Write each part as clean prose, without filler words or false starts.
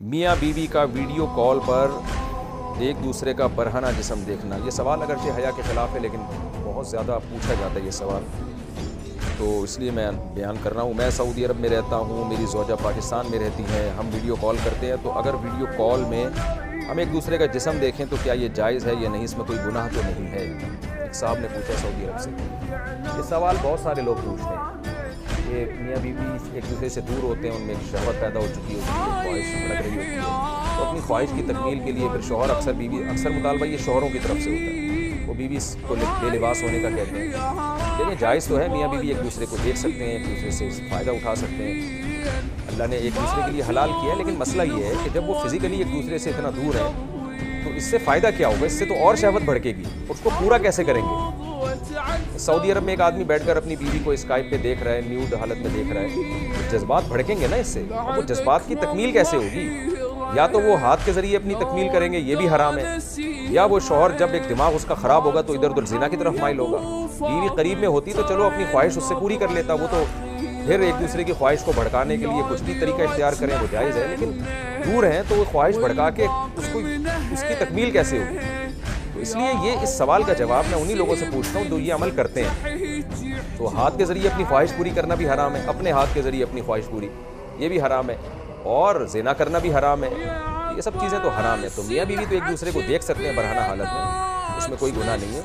میاں بیوی کا ویڈیو کال پر ایک دوسرے کا برہنہ جسم دیکھنا، یہ سوال اگرچہ حیا کے خلاف ہے لیکن بہت زیادہ پوچھا جاتا ہے یہ سوال، تو اس لیے میں بیان کر رہا ہوں۔ میں سعودی عرب میں رہتا ہوں، میری زوجہ پاکستان میں رہتی ہیں، ہم ویڈیو کال کرتے ہیں، تو اگر ویڈیو کال میں ہم ایک دوسرے کا جسم دیکھیں تو کیا یہ جائز ہے یا نہیں، اس میں کوئی گناہ تو نہیں ہے؟ ایک صاحب نے پوچھا سعودی عرب سے۔ یہ سوال بہت سارے لوگ پوچھتے ہیں کہ میاں بیوی ایک دوسرے سے دور ہوتے ہیں، ان میں ایک شہوت پیدا ہو چکی ہوتی ہے، خواہش بھڑک رہی ہوتی ہے، تو اپنی خواہش کی تکمیل کے لیے پھر شوہر اکثر مطالبہ یہ شوہروں کی طرف سے ہوتا ہے، وہ بیوی کو بے لباس ہونے کا کہتے ہیں۔ لیکن جائز تو ہے، میاں بیوی ایک دوسرے کو دیکھ سکتے ہیں، ایک دوسرے سے فائدہ اٹھا سکتے ہیں، اللہ نے ایک دوسرے کے لیے حلال کیا ہے، لیکن مسئلہ یہ ہے کہ جب وہ فزیکلی ایک دوسرے سے اتنا دور ہے تو اس سے فائدہ کیا ہوگا؟ اس سے تو اور شہوت بھڑکے گی، اس کو پورا کیسے کریں گے؟ سعودی عرب میں ایک آدمی بیٹھ کر اپنی بیوی کو اسکائپ پہ دیکھ رہا ہے، نیوڈ حالت میں دیکھ رہا ہے، جذبات بھڑکیں گے نا اس سے، اب وہ جذبات کی تکمیل کیسے ہوگی؟ یا تو وہ ہاتھ کے ذریعے اپنی تکمیل کریں گے، یہ بھی حرام ہے، یا وہ شوہر جب ایک دماغ اس کا خراب ہوگا تو ادھر ادھر زنا کی طرف مائل ہوگا۔ بیوی قریب میں ہوتی تو چلو اپنی خواہش اس سے پوری کر لیتا، وہ تو پھر ایک دوسرے کی خواہش کو بھڑکانے کے لیے کچھ بھی طریقہ اختیار کریں وہ جائز ہے، لیکن دور ہیں تو وہ خواہش بھڑکا کے اس کی تکمیل کیسے ہوگی؟ تو اس لیے یہ اس سوال کا جواب میں انہی لوگوں سے پوچھتا ہوں جو یہ عمل کرتے ہیں۔ تو ہاتھ کے ذریعے اپنی خواہش پوری کرنا بھی حرام ہے، اپنے ہاتھ کے ذریعے اپنی خواہش پوری یہ بھی حرام ہے، اور زنا کرنا بھی حرام ہے، یہ سب چیزیں تو حرام ہے۔ تو میاں بیوی تو ایک دوسرے کو دیکھ سکتے ہیں برہنہ حالت میں، اس میں کوئی گناہ نہیں ہے،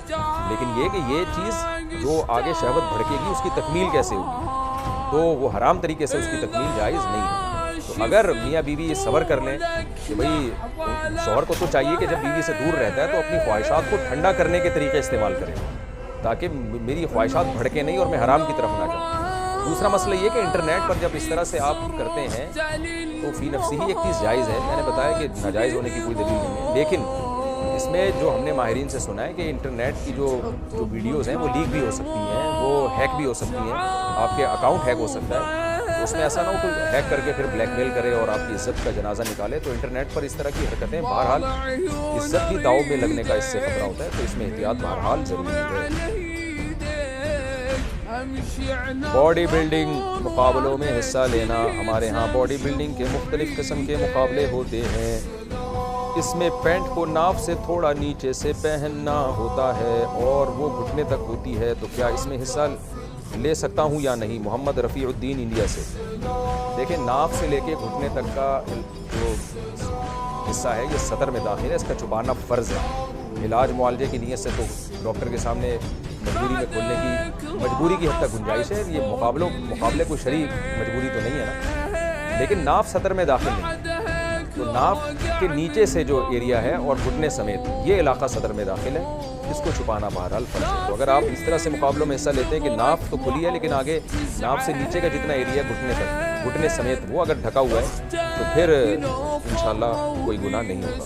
لیکن یہ کہ یہ چیز جو آگے شہوت بھڑکے گی اس کی تکمیل کیسے ہوگی، تو وہ حرام طریقے سے اس کی تکمیل جائز نہیں ہے۔ تو اگر میاں بیوی یہ صبر کر لیں کہ بھئی شوہر کو تو چاہیے کہ جب بیوی سے دور رہتا ہے تو اپنی خواہشات کو ٹھنڈا کرنے کے طریقے استعمال کریں تاکہ میری خواہشات بھڑکے نہیں اور میں حرام کی طرف نہ جاؤں۔ دوسرا مسئلہ یہ کہ انٹرنیٹ پر جب اس طرح سے آپ کرتے ہیں تو فی نفسی ہی ایک چیز جائز ہے، میں نے بتایا کہ ناجائز ہونے کی کوئی دلیل نہیں ہے، لیکن اس میں جو ہم نے ماہرین سے سنا ہے کہ انٹرنیٹ کی جو ویڈیوز ہیں وہ لیک بھی ہو سکتی ہیں، وہ ہیک بھی ہو سکتی ہیں، آپ کے اکاؤنٹ ہیک ہو سکتا ہے، تو اس میں ایسا نہ ہو کوئی ہیک کر کے پھر بلیک میل کرے اور آپ کی عزت کا جنازہ نکالے۔ تو انٹرنیٹ پر اس طرح کی حرکتیں بہرحال عزت کی داؤ میں لگنے کا اس سے خطرہ ہوتا ہے، تو اس میں احتیاط بہرحال ضروری ہے۔ باڈی بلڈنگ مقابلوں میں حصہ لینا، ہمارے ہاں باڈی بلڈنگ کے مختلف قسم کے مقابلے ہوتے ہیں، اس میں پینٹ کو ناف سے تھوڑا نیچے سے پہننا ہوتا ہے اور وہ گھٹنے تک ہوتی ہے، تو کیا اس میں حصہ لے سکتا ہوں یا نہیں؟ محمد رفیع الدین انڈیا سے۔ دیکھیں ناف سے لے کے گھٹنے تک کا جو حصہ ہے یہ صدر میں داخل ہے، اس کا چھپانا فرض ہے، علاج معالجے کی نیت سے تو ڈاکٹر کے سامنے مجبوری میں کھولنے کی مجبوری کی حد تک گنجائش ہے، یہ مقابلے کو شرعی مجبوری تو نہیں ہے نا، لیکن ناف صدر میں داخل نہیں، تو ناف کے نیچے سے جو ایریا ہے اور گھٹنے سمیت یہ علاقہ صدر میں داخل ہے، اس کو چھپانا بہرحال فرض ہے۔ تو اگر آپ اس طرح سے مقابلوں میں حصہ لیتے ہیں کہ ناف تو کھلی ہے لیکن آگے ناف سے نیچے کا جتنا ایریا گھٹنے تک گھٹنے سمیت وہ اگر ڈھکا ہوا ہے تو پھر انشاءاللہ کوئی گناہ نہیں ہوگا۔